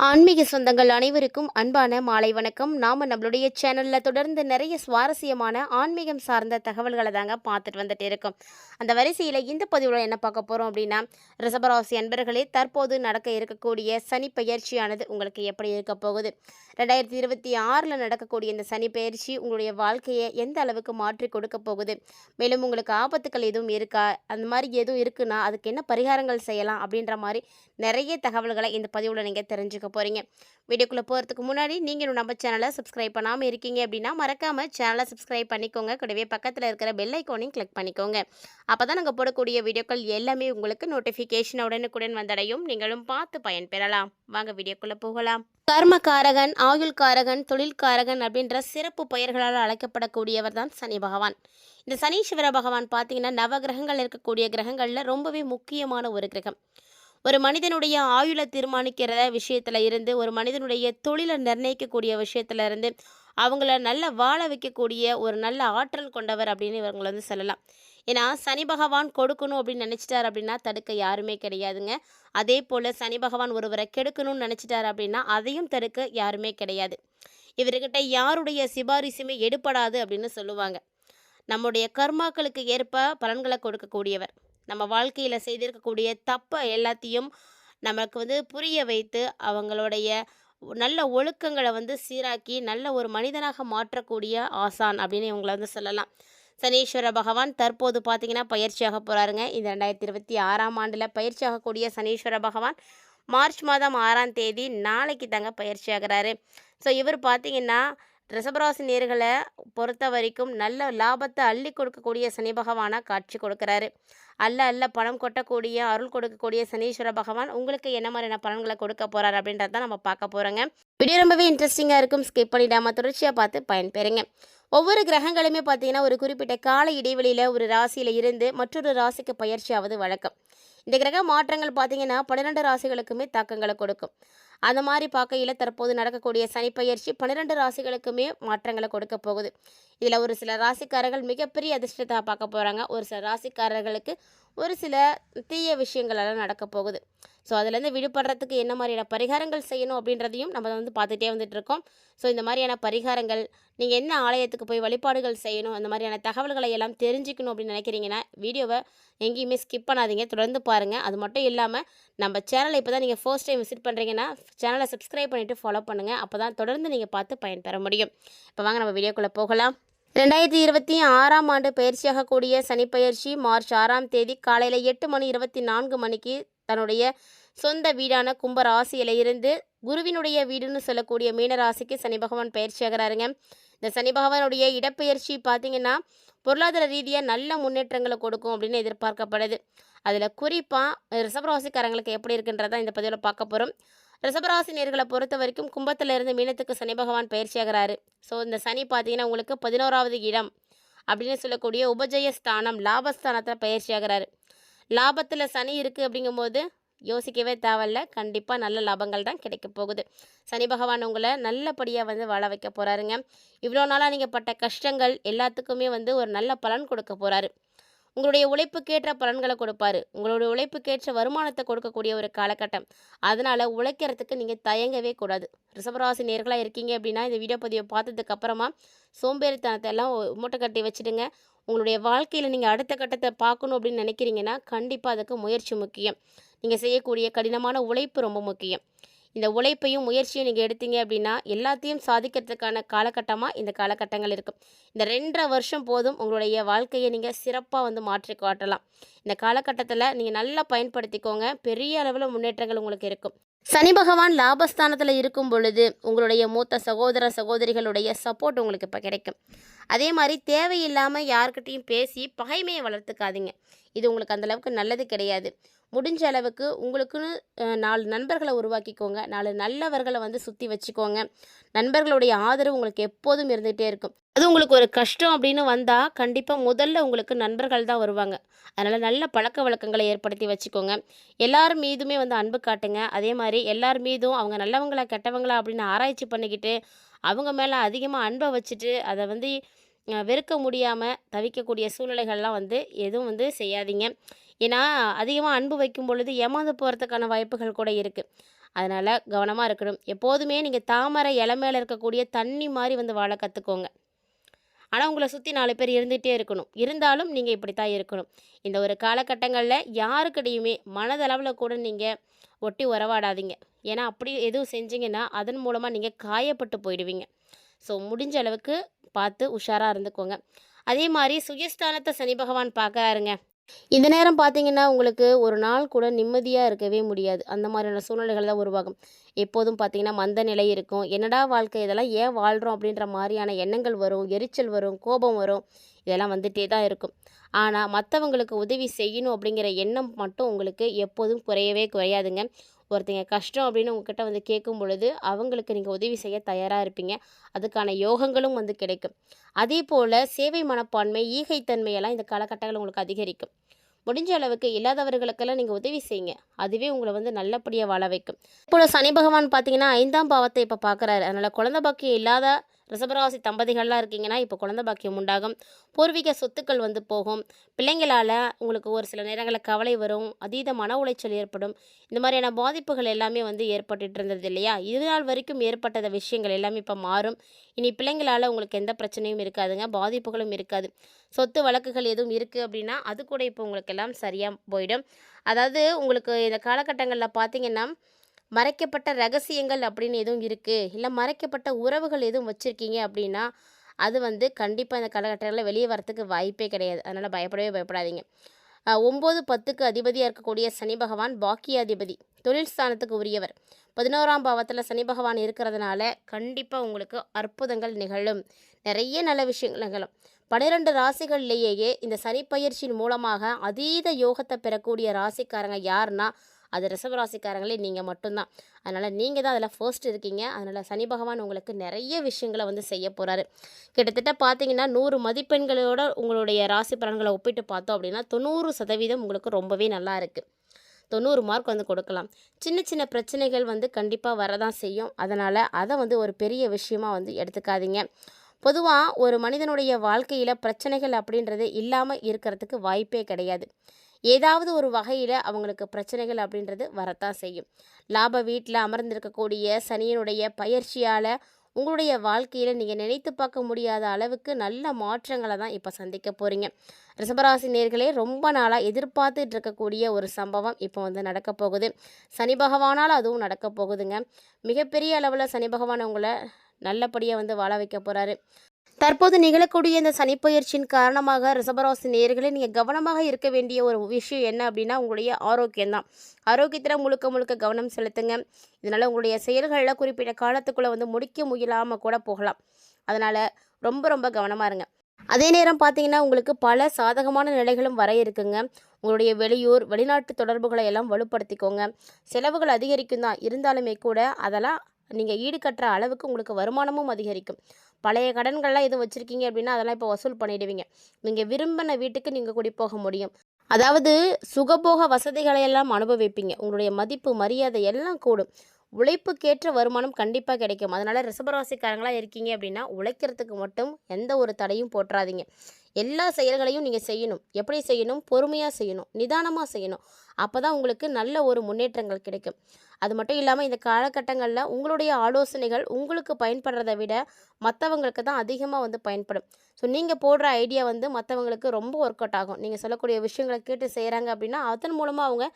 ஆன்மீக சொந்தங்கள் அனைவருக்கும் அன்பான மாலை வணக்கம். நம்மளுடைய சேனலில் தொடர்ந்து நிறைய சுவாரஸ்யமான ஆன்மீகம் சார்ந்த தகவல்களை தாங்க பார்த்துட்டு வந்துட்டு இருக்கோம். அந்த வரிசையில் இந்த பதிவில் என்ன பார்க்க போகிறோம் அப்படின்னா, ரிஷபராசி அன்பர்களே, தற்போது நடக்க இருக்கக்கூடிய சனி பயிற்சியானது உங்களுக்கு எப்படி இருக்க போகுது? 2026 நடக்கக்கூடிய இந்த சனி பயிற்சி உங்களுடைய வாழ்க்கையை எந்த அளவுக்கு மாற்றி கொடுக்க போகுது? மேலும் உங்களுக்கு ஆபத்துக்கள் எதுவும் இருக்கா? அந்த மாதிரி எதுவும் இருக்குன்னா அதுக்கு என்ன பரிகாரங்கள் செய்யலாம்? அப்படின்ற மாதிரி நிறைய தகவல்களை இந்த பதிவில் நீங்கள் தெரிஞ்சுக்க போகிறீங்க. வீடியோக்குள்ளே போகிறதுக்கு முன்னாடி நீங்கள் நம்ம சேனலை சப்ஸ்கிரைப் பண்ணாமல் இருக்கீங்க அப்படின்னா மறக்காமல் சேனலை சப்ஸ்கிரைப் பண்ணிக்கோங்க. கூடவே பக்கத்தில் இருக்கிற பெல் ஐக்கானையும் கிளிக் பண்ணிக்கோங்க. அப்போ தான் நாங்கள் போடக்கூடிய வீடியோக்கள் எல்லாமே உங்களுக்கு நோட்டிஃபிகேஷன் உடனுக்குடன் வந்தடையும். நீங்களும் பார்த்து பயன்பெறலாம். வாங்க வீடியோக்குள்ளே போகலாம். கர்மகாரகன், ஆயுள்காரகன், தொழில்காரகன் அப்படின்ற சிறப்பு பெயர்களால் அழைக்கப்படக்கூடியவர் தான் சனி பகவான். இந்த சனீஸ்வர பகவான் பார்த்தீங்கன்னா நவகிரகங்கள் இருக்கக்கூடிய கிரகங்களில் ரொம்பவே முக்கியமான ஒரு கிரகம். ஒரு மனிதனுடைய ஆயுளை தீர்மானிக்கிற விஷயத்தில் இருந்து, ஒரு மனிதனுடைய தொழிலை நிர்ணயிக்கக்கூடிய விஷயத்துல இருந்து, அவங்கள நல்ல வாழ வைக்கக்கூடிய ஒரு நல்ல ஆற்றல் கொண்டவர் அப்படின்னு இவங்களை வந்து சொல்லலாம். ஏன்னா சனி பகவான் கொடுக்கணும் அப்படின்னு நினச்சிட்டார் அப்படின்னா தடுக்க யாருமே கிடையாதுங்க. அதே போல் சனி பகவான் ஒருவரை கெடுக்கணும்னு நினச்சிட்டார் அப்படின்னா அதையும் தடுக்க யாருமே கிடையாது. இவர்கிட்ட யாருடைய சிபாரிசுமே எடுப்படாது அப்படின்னு சொல்லுவாங்க. நம்முடைய கர்மாக்களுக்கு ஏற்ப பலன்களை கொடுக்கக்கூடியவர். நம்ம வாழ்க்கையில் செய்திருக்கக்கூடிய தப்பை எல்லாத்தையும் நமக்கு வந்து புரிய வைத்து அவங்களுடைய நல்ல ஒழுக்கங்களை வந்து சீராக்கி நல்ல ஒரு மனிதனாக மாற்றக்கூடிய ஆசான் அப்படின்னு இவங்களை வந்து சொல்லலாம். சனீஸ்வர பகவான் தற்போது பார்த்திங்கன்னா பயிற்சியாக போகிறாருங்க. இந்த 2026 ஆண்டில் பயிற்சியாகக்கூடிய சனீஸ்வர பகவான் மார்ச் மாதம் 6ஆம் தேதி நாளைக்கு தாங்க பயிற்சி ஆகிறாரு. ஸோ இவர் பார்த்திங்கன்னா ரிஷபராசி நேர்களை பொறுத்த வரைக்கும் நல்ல லாபத்தை அள்ளி கொடுக்கக்கூடிய சனி பகவானாக காட்சி கொடுக்குறாரு. அல்ல பணம் கொட்டக்கூடிய அருள் கொடுக்கக்கூடிய சனீஸ்வர பகவான் உங்களுக்கு என்ன மாதிரியான பலன்களை கொடுக்க போகிறார் அப்படின்றத நம்ம பார்க்க போகிறோங்க. வீடியோ ரொம்பவே இன்ட்ரெஸ்டிங்காக இருக்கும். ஸ்கிப் பண்ணிடாமல் தொடர்ச்சியாக பார்த்து பயன்பெறுங்க. ஒவ்வொரு கிரகங்களுமே பார்த்தீங்கன்னா ஒரு குறிப்பிட்ட கால இடைவெளியில் ஒரு ராசியில் இருந்து மற்றொரு ராசிக்கு பயிற்சியாவது வழக்கம். இந்த கிரக மாற்றங்கள் பார்த்தீங்கன்னா 12 ராசிகளுக்குமே தாக்கங்களை கொடுக்கும். அந்த மாதிரி பார்க்கையில் தற்போது நடக்கக்கூடிய சனி பயிற்சி 12 ராசிகளுக்குமே மாற்றங்களை கொடுக்க போகுது. இதில் ஒரு சில ராசிக்காரர்கள் மிகப்பெரிய அதிர்ஷ்டத்தை பார்க்க போகிறாங்க. ஒரு சில ராசிக்காரர்களுக்கு ஒரு சில தீய விஷயங்களெல்லாம் நடக்க போகுது. ஸோ அதுலேருந்து விடுபடுறதுக்கு என்ன மாதிரியான பரிகாரங்கள் செய்யணும் அப்படின்றதையும் நம்ம வந்து பார்த்துட்டே வந்துட்டுருக்கோம். ஸோ இந்த மாதிரியான பரிகாரங்கள், நீங்கள் என்ன ஆலயத்துக்கு போய் வழிபாடுகள் செய்யணும், அந்த மாதிரியான தகவல்களை எல்லாம் தெரிஞ்சுக்கணும் அப்படின்னு நினைக்கிறீங்கன்னா வீடியோவை எங்கேயுமே ஸ்கிப் பண்ணாதீங்க, தொடர்ந்து பாருங்கள். அது மட்டும் இல்லாமல் நம்ம சேனலை இப்போ தான் நீங்கள் ஃபர்ஸ்ட் டைம் விசிட் பண்ணுறீங்கன்னா சேனலை சப்ஸ்கிரைப் பண்ணிவிட்டு ஃபாலோ பண்ணுங்கள். அப்போ தான் தொடர்ந்து நீங்கள் பார்த்து பயன்பெற முடியும். இப்போ வாங்க நம்ம வீடியோக்குள்ளே போகலாம். 2026 ஆண்டு பயிற்சியாகக்கூடிய சனி பயிற்சி மார்ச் 6ஆம் தேதி காலையில் 8:24 தன்னுடைய சொந்த வீடான கும்ப ராசியில இருந்து குருவினுடைய வீடுன்னு சொல்லக்கூடிய மீன ராசிக்கு சனி பகவான் பயிற்சியாகிறாருங்க. இந்த சனி பகவானுடைய இடப்பெயர்ச்சி பார்த்தீங்கன்னா பொருளாதார ரீதியாக நல்ல முன்னேற்றங்களை கொடுக்கும் அப்படின்னு எதிர்பார்க்கப்படுது. அதில் குறிப்பாக ரிஷபராசிக்காரங்களுக்கு எப்படி இருக்குன்றதான் இந்த பதிவில் பார்க்க போகிறோம். ரிஷபராசி நேர்களை பொறுத்த வரைக்கும் கும்பத்திலிருந்து மீனத்துக்கு சனி பகவான் பயிற்சியாகிறாரு. ஸோ இந்த சனி பார்த்தீங்கன்னா உங்களுக்கு 11வது இடம் அப்படின்னு சொல்லக்கூடிய உபஜய ஸ்தானம் லாபஸ்தானத்தில் பயிற்சியாகிறாரு. லாபத்தில் சனி இருக்குது அப்படிங்கும்போது யோசிக்கவே தேவையில்ல, கண்டிப்பாக நல்ல லாபங்கள் தான் கிடைக்க போகுது. சனி பகவான் உங்களை நல்லபடியாக வந்து வாழ வைக்க போகிறாருங்க. இவ்வளோ நாளாக நீங்கள் பட்ட கஷ்டங்கள் எல்லாத்துக்குமே வந்து ஒரு நல்ல பலன் கொடுக்க போகிறாரு. உங்களுடைய உழைப்புக்கேற்ற பலன்களை கொடுப்பாரு. உங்களுடைய உழைப்புக்கேற்ற வருமானத்தை கொடுக்கக்கூடிய ஒரு காலகட்டம். அதனால் உழைக்கிறதுக்கு நீங்கள் தயங்கவே கூடாது. ரிஷபராசி நேர்களாக இருக்கீங்க அப்படின்னா இந்த வீடியோ பதிவை பார்த்ததுக்கு அப்புறமா சோம்பேறித்தனத்தை எல்லாம் மூட்டை கட்டி வச்சுடுங்க. உங்களுடைய வாழ்க்கையில் நீங்கள் அடுத்த கட்டத்தை பார்க்கணும் அப்படின்னு நினைக்கிறீங்கன்னா கண்டிப்பாக அதுக்கு முயற்சி முக்கியம். நீங்கள் செய்யக்கூடிய கடினமான உழைப்பு ரொம்ப முக்கியம். இந்த உழைப்பையும் முயற்சியும் நீங்கள் எடுத்தீங்க அப்படின்னா எல்லாத்தையும் சாதிக்கிறதுக்கான காலகட்டமாக இந்த காலகட்டங்கள் இருக்கும். இந்த 2.5 வருஷம் போதும் உங்களுடைய வாழ்க்கையை நீங்கள் சிறப்பாக வந்து மாற்றி காட்டலாம். இந்த காலகட்டத்தில் நீங்கள் நல்லா பயன்படுத்திக்கோங்க. பெரிய அளவில் முன்னேற்றங்கள் உங்களுக்கு இருக்கும். சனி பகவான் லாபஸ்தானத்தில் இருக்கும் பொழுது உங்களுடைய மூத்த சகோதர சகோதரிகளுடைய சப்போர்ட் உங்களுக்கு இப்போ கிடைக்கும். அதே மாதிரி தேவையில்லாமல் யார்கிட்டையும் பேசி பகைமையை வளர்த்துக்காதீங்க. இது உங்களுக்கு அந்தளவுக்கு நல்லது கிடையாது. முடிஞ்ச அளவுக்கு உங்களுக்குன்னு 4 நண்பர்களை உருவாக்கிக்கோங்க. 4 நல்லவர்களை வந்து சுற்றி வச்சுக்கோங்க. நண்பர்களுடைய ஆதரவு உங்களுக்கு எப்போதும் இருந்துகிட்டே இருக்கும். அது உங்களுக்கு ஒரு கஷ்டம் அப்படின்னு வந்தால் கண்டிப்பாக முதல்ல உங்களுக்கு நண்பர்கள் தான் வருவாங்க. அதனால் நல்ல பழக்க வழக்கங்களை ஏற்படுத்தி வச்சுக்கோங்க. எல்லார் மீதுமே வந்து அன்பு காட்டுங்க. அதே மாதிரி எல்லார் மீதும் அவங்க நல்லவங்களா கெட்டவங்களா அப்படின்னு ஆராய்ச்சி பண்ணிக்கிட்டு அவங்க மேலே அதிகமாக அன்பை வச்சுட்டு அதை வந்து வெறுக்க முடியாமல் தவிக்கக்கூடிய சூழ்நிலைகள்லாம் வந்து எதுவும் வந்து செய்யாதீங்க. ஏன்னா அதிகமாக அன்பு வைக்கும் பொழுது ஏமாந்து போகிறதுக்கான வாய்ப்புகள் கூட இருக்குது. அதனால் கவனமாக இருக்கணும். எப்போதுமே நீங்கள் தாமரை இலை மேலே இருக்கக்கூடிய தண்ணி மாதிரி வந்து வாழ கற்றுக்கோங்க. ஆனால் உங்களை சுற்றி 4 பேர் இருந்துகிட்டே இருக்கணும். இருந்தாலும் நீங்கள் இப்படி தான் இருக்கணும். இந்த ஒரு காலகட்டங்களில் யாருக்கிட்டையுமே மனதளவில் கூட நீங்கள் ஒட்டி உறவாடாதீங்க. ஏன்னா அப்படி எதுவும் செஞ்சீங்கன்னா அதன் மூலமாக நீங்கள் காயப்பட்டு போயிடுவீங்க. ஸோ முடிஞ்ச அளவுக்கு பார்த்து உஷாராக இருந்துக்கோங்க. அதே மாதிரி சுயஸ்தானத்தை சனி பகவான் பார்க்குறாருங்க. இந்த நேரம் பார்த்தீங்கன்னா உங்களுக்கு ஒரு நாள் கூட நிம்மதியாக இருக்கவே முடியாது. அந்த மாதிரியான சூழ்நிலைகள் தான் உருவாகும். எப்போதும் பார்த்தீங்கன்னா மந்த நிலை இருக்கும். என்னடா வாழ்க்கை, இதெல்லாம் ஏன் வாழ்கிறோம் அப்படின்ற மாதிரியான எண்ணங்கள் வரும், எரிச்சல் வரும், கோபம் வரும். இதெல்லாம் வந்துட்டே தான் இருக்கும். ஆனால் மற்றவங்களுக்கு உதவி செய்யணும் அப்படிங்கிற எண்ணம் மட்டும் உங்களுக்கு எப்போதும் குறையவே குறையாதுங்க. ஒருத்தங்க கஷ்டம் அப்படின்னு உங்ககிட்ட வந்து கேட்கும் பொழுது அவங்களுக்கு நீங்கள் உதவி செய்ய தயாராக இருப்பீங்க. அதுக்கான யோகங்களும் வந்து கிடைக்கும். அதே போல் சேவை மனப்பான்மை, ஈகைத்தன்மையெல்லாம் இந்த காலகட்டங்கள் உங்களுக்கு அதிகரிக்கும். முடிஞ்ச அளவுக்கு இல்லாதவர்களுக்கெல்லாம் நீங்கள் உதவி செய்யுங்க. அதுவே உங்களை வந்து நல்லபடியாக வாழ வைக்கும். இப்போ சனி பகவான் பார்த்தீங்கன்னா 5ஆம் பாவத்தை இப்போ பார்க்குறாரு. அதனால் குழந்தை பாக்கியம் இல்லாத ரிஷபராசி தம்பதிகள்லாம் இருக்கீங்கன்னா இப்போ குழந்தை பாக்கியம் உண்டாகும். பூர்வீக சொத்துக்கள் வந்து போகும். பிள்ளைங்களால் உங்களுக்கு ஒரு சில நேரங்களில் கவலை வரும், அதீத மன உளைச்சல் ஏற்படும். இந்த மாதிரியான பாதிப்புகள் எல்லாமே வந்து ஏற்பட்டுட்டு இருந்தது இல்லையா? இது நாள் வரைக்கும் ஏற்பட்ட விஷயங்கள் எல்லாமே இப்போ மாறும். இனி பிள்ளைங்களால் உங்களுக்கு எந்த பிரச்சனையும் இருக்காதுங்க, பாதிப்புகளும் இருக்காது. சொத்து வழக்குகள் எதுவும் இருக்குது அப்படின்னா அது கூட இப்போ உங்களுக்கு எல்லாம் சரியாக போயிடும். அதாவது உங்களுக்கு இந்த காலகட்டங்களில் பார்த்தீங்கன்னா மறைக்கப்பட்ட ரகசியங்கள் அப்படின்னு எதுவும் இருக்குது, இல்லை மறைக்கப்பட்ட உறவுகள் எதுவும் வச்சுருக்கீங்க அப்படின்னா அது வந்து கண்டிப்பாக இந்த காலகட்டங்களில் வெளியே வரத்துக்கு வாய்ப்பே கிடையாது. அதனால் பயப்படவே பயப்படாதீங்க. 9, 10க்கு அதிபதியாக இருக்கக்கூடிய சனி பகவான் பாக்கியாதிபதி, தொழில் ஸ்தானத்துக்கு உரியவர். 11ஆம் பாவத்தில் சனி பகவான் இருக்கிறதுனால கண்டிப்பாக உங்களுக்கு அற்புதங்கள் நிகழும். நிறைய நல்ல விஷயங்கள் நிகழும். 12 ராசிகள்லேயே இந்த சனி பயிற்சியின் மூலமாக அதீத யோகத்தை பெறக்கூடிய ராசிக்காரங்க யாருன்னா அது ரிஷப ராசிக்காரங்களே நீங்கள் மட்டும்தான். அதனால் நீங்கள் தான் அதில் ஃபர்ஸ்ட் இருக்கீங்க. அதனால் சனி பகவான் உங்களுக்கு நிறைய விஷயங்களை வந்து செய்ய போகிறாரு. கிட்டத்தட்ட பார்த்தீங்கன்னா 100 மதிப்பெண்களோட உங்களுடைய ராசி பலன்களை ஒப்பிட்டு பார்த்தோம் அப்படின்னா 90% உங்களுக்கு ரொம்பவே நல்லா இருக்குது. 90 மார்க் வந்து கொடுக்கலாம். சின்ன சின்ன பிரச்சனைகள் வந்து கண்டிப்பாக வரதான் செய்யும். அதனால் அதை வந்து ஒரு பெரிய விஷயமா வந்து எடுத்துக்காதீங்க. பொதுவாக ஒரு மனிதனுடைய வாழ்க்கையில் பிரச்சனைகள் அப்படின்றது இல்லாமல் இருக்கிறதுக்கு வாய்ப்பே கிடையாது. ஏதாவது ஒரு வகையில் அவங்களுக்கு பிரச்சனைகள் அப்படின்றது வரத்தான் செய்யும். லாப வீட்டில் அமர்ந்திருக்கக்கூடிய சனியினுடைய பயிற்சியால் உங்களுடைய வாழ்க்கையில் நீங்கள் நினைத்து பார்க்க முடியாத அளவுக்கு நல்ல மாற்றங்களை தான் இப்போ சந்திக்க போகிறீங்க. ரிஷபராசி நேர்களே, ரொம்ப நாளாக எதிர்பார்த்துட்டு இருக்கக்கூடிய ஒரு சம்பவம் இப்போ வந்து நடக்க போகுது. சனி பகவானால் அதுவும் நடக்க போகுதுங்க. மிகப்பெரிய அளவில் சனி பகவான் உங்களை நல்லபடியாக வந்து வாழ வைக்க போகிறாரு. தற்போது நிகழக்கூடிய இந்த சனிப்பெயர்ச்சியின் காரணமாக ரிஷபராசி நேயர்களே, நீங்கள் கவனமாக இருக்க வேண்டிய ஒரு விஷயம் என்ன அப்படின்னா உங்களுடைய ஆரோக்கியம்தான். ஆரோக்கியத்தில் முழுக்க முழுக்க கவனம் செலுத்துங்க. இதனால் உங்களுடைய செயல்களில் குறிப்பிட்ட காலத்துக்குள்ளே வந்து முடிக்க முயலாமல் கூட போகலாம். அதனால் ரொம்ப ரொம்ப கவனமாக இருங்க. அதே நேரம் பார்த்தீங்கன்னா உங்களுக்கு பல சாதகமான நிலைகளும் வர இருக்குங்க. உங்களுடைய வெளியூர் வெளிநாட்டு தொடர்புகளை எல்லாம் வலுப்படுத்திக்கோங்க. செலவுகள் அதிகரிக்கும் தான், இருந்தாலுமே கூட அதெல்லாம் நீங்கள் ஈடுகட்டுற அளவுக்கு உங்களுக்கு வருமானமும் அதிகரிக்கும். பழைய கடன்கள்லாம் எதுவும் வச்சுருக்கீங்க அப்படின்னா அதெல்லாம் இப்போ வசூல் பண்ணிடுவீங்க. நீங்கள் விரும்பின வீட்டுக்கு நீங்கள் குடி போக முடியும். அதாவது சுகபோக வசதிகளை எல்லாம் அனுபவிப்பீங்க. உங்களுடைய மதிப்பு மரியாதை எல்லாம் கூடும். உழைப்புக்கேற்ற வருமானம் கண்டிப்பாக கிடைக்கும். அதனால் ரிஷபராசிக்காரங்களாக இருக்கீங்க அப்படின்னா உழைக்கிறதுக்கு மட்டும் எந்த ஒரு தடையும் போட்டுறாதீங்க. எல்லா செயல்களையும் நீங்கள் செய்யணும். எப்படி செய்யணும்? பொறுமையாக செய்யணும், நிதானமாக செய்யணும். அப்போ தான் உங்களுக்கு நல்ல ஒரு முன்னேற்றங்கள் கிடைக்கும். அது மட்டும் இல்லாமல் இந்த காலகட்டங்களில் உங்களுடைய ஆலோசனைகள் உங்களுக்கு பயன்படுறதை விட மற்றவங்களுக்கு தான் அதிகமாக வந்து பயன்படும். ஸோ நீங்கள் போடுற ஐடியா வந்து மற்றவங்களுக்கு ரொம்ப ஒர்க் அவுட் ஆகும். நீங்கள் சொல்லக்கூடிய விஷயங்களை கேட்டு செய்கிறாங்க அப்படின்னா அதன் மூலமாக அவங்க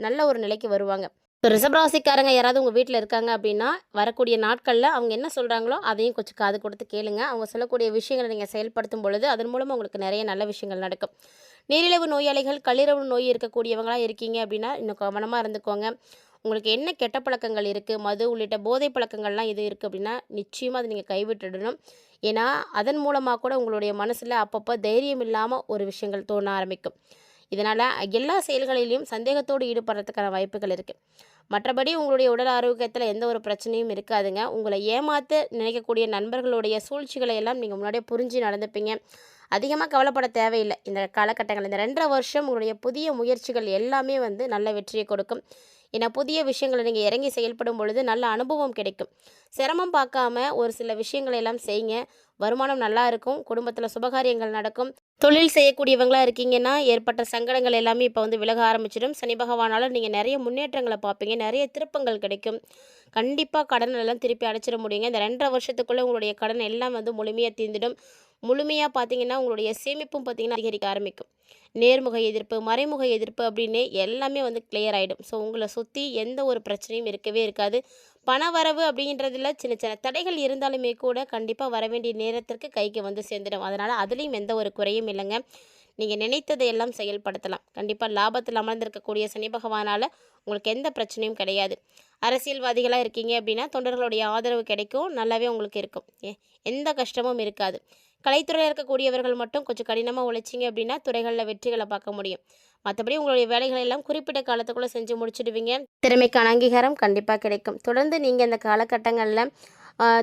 நல்ல ஒரு நிலைக்கு வருவாங்க. ஸோ ரிஷபராசிக்காரங்க யாராவது உங்கள் வீட்டில் இருக்காங்க அப்படின்னா வரக்கூடிய நாட்களில் அவங்க என்ன சொல்கிறாங்களோ அதையும் கொஞ்சம் காது கொடுத்து கேளுங்க. அவங்க சொல்லக்கூடிய விஷயங்களை நீங்கள் செயல்படுத்தும் பொழுது அதன் மூலமாக உங்களுக்கு நிறைய நல்ல விஷயங்கள் நடக்கும். நீரிழிவு நோயாளிகள், கல்லீரல் நோய் இருக்கக்கூடியவங்களாம் இருக்கீங்க அப்படின்னா இன்னும் கவனமாக இருந்துக்கோங்க. உங்களுக்கு என்ன கெட்ட பழக்கங்கள் இருக்குது, மது உள்ளிட்ட போதை பழக்கங்கள்லாம் எது இருக்குது அப்படின்னா நிச்சயமாக அதை நீங்கள் கைவிட்டுடணும். ஏன்னா அதன் மூலமாக கூட உங்களுடைய மனசில் அப்பப்போ தைரியம் இல்லாமல் ஒரு விஷயங்கள் தோண ஆரம்பிக்கும். இதனால் எல்லா செயல்களிலையும் சந்தேகத்தோடு ஈடுபடுறதுக்கான வாய்ப்புகள் இருக்குது. மற்றபடி உங்களுடைய உடல் ஆரோக்கியத்தில் எந்த ஒரு பிரச்சனையும் இருக்காதுங்க. உங்களை ஏமாற்ற நினைக்கக்கூடிய நண்பர்களுடைய சூழ்ச்சிகளை எல்லாம் நீங்கள் முன்னாடியே புரிஞ்சு நடந்துப்பீங்க. அதிகமாக கவலைப்பட தேவையில்லை. இந்த காலகட்டங்கள் இந்த 2.5 வருஷம் உங்களுடைய புதிய முயற்சிகள் எல்லாமே வந்து நல்ல வெற்றியை கொடுக்கும். ஏன்னா புதிய விஷயங்களை நீங்கள் இறங்கி செயல்படும் பொழுது நல்ல அனுபவம் கிடைக்கும். சிரமம் பார்க்காம ஒரு சில விஷயங்களை எல்லாம் செய்யுங்க. வருமானம் நல்லா இருக்கும். குடும்பத்தில் சுபகாரியங்கள் நடக்கும். தொழில் செய்யக்கூடியவங்களா இருக்கீங்கன்னா ஏற்பட்ட சங்கடங்கள் எல்லாமே இப்போ வந்து விலக ஆரம்பிச்சிடும். சனி பகவானால நீங்கள் நிறைய முன்னேற்றங்களை பார்ப்பீங்க. நிறைய திருப்பங்கள் கிடைக்கும். கண்டிப்பாக கடன் எல்லாம் திருப்பி அடைச்சிட முடியுங்க. இந்த 2.5 வருஷத்துக்குள்ளே உங்களுடைய கடன் எல்லாம் வந்து முழுமையாக தீர்ந்துடும். முழுமையாக பார்த்தீங்கன்னா உங்களுடைய சேமிப்பும் பார்த்தீங்கன்னா அதிகரிக்க ஆரம்பிக்கும். நேர்முக எதிர்ப்பு, மறைமுக எதிர்ப்பு அப்படின்னு எல்லாமே வந்து கிளியர் ஆகிடும். ஸோ உங்களை சுற்றி எந்த ஒரு பிரச்சனையும் இருக்கவே இருக்காது. பண வரவு அப்படின்றதுல சின்ன சின்ன தடைகள் இருந்தாலுமே கூட கண்டிப்பாக வர வேண்டிய நேரத்திற்கு கைக்கு வந்து சேர்ந்துடும். அதனால் அதுலேயும் எந்த ஒரு குறையும் இல்லைங்க. நீங்கள் நினைத்ததை எல்லாம் செயல்படுத்தலாம். கண்டிப்பாக லாபத்தில் அமர்ந்திருக்கக்கூடிய சனி பகவானால் உங்களுக்கு எந்த பிரச்சனையும் கிடையாது. அரசியல்வாதிகளாக இருக்கீங்க அப்படின்னா தொண்டர்களுடைய ஆதரவு கிடைக்கும். நல்லாவே உங்களுக்கு இருக்கும். எந்த கஷ்டமும் இருக்காது. கலைத்துறையில் இருக்கக்கூடியவர்கள் மட்டும் கொஞ்சம் கடினமாக உழைச்சிங்க அப்படின்னா துறைகளில் வெற்றிகளை பார்க்க முடியும். மற்றபடி உங்களுடைய வேலைகளை எல்லாம் குறிப்பிட்ட காலத்துக்குள்ளே செஞ்சு முடிச்சிடுவீங்க. திறமைக்கான அங்கீகாரம் கண்டிப்பாக கிடைக்கும். தொடர்ந்து நீங்கள் இந்த காலகட்டங்களில்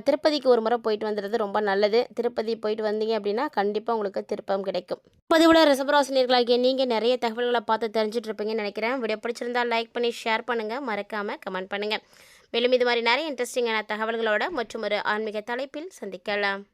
திருப்பதிக்கு ஒரு முறை போயிட்டு வந்துடுறது ரொம்ப நல்லது. திருப்பதி போயிட்டு வந்தீங்க அப்படின்னா கண்டிப்பாக உங்களுக்கு திருப்பம் கிடைக்கும். பதிவுல ரிஷபராசினியர்களாகிய நீங்கள் நிறைய தகவல்களை பார்த்து தெரிஞ்சுட்டு இருப்பீங்கன்னு நினைக்கிறேன். வீடியோ பிடிச்சிருந்தா லைக் பண்ணி ஷேர் பண்ணுங்கள். மறக்காமல் கமெண்ட் பண்ணுங்கள். மேலும் இது மாதிரி நிறைய இன்ட்ரெஸ்டிங்கான தகவல்களோட மற்றும் ஒரு ஆன்மீக தலைப்பில் சந்திக்கலாம்.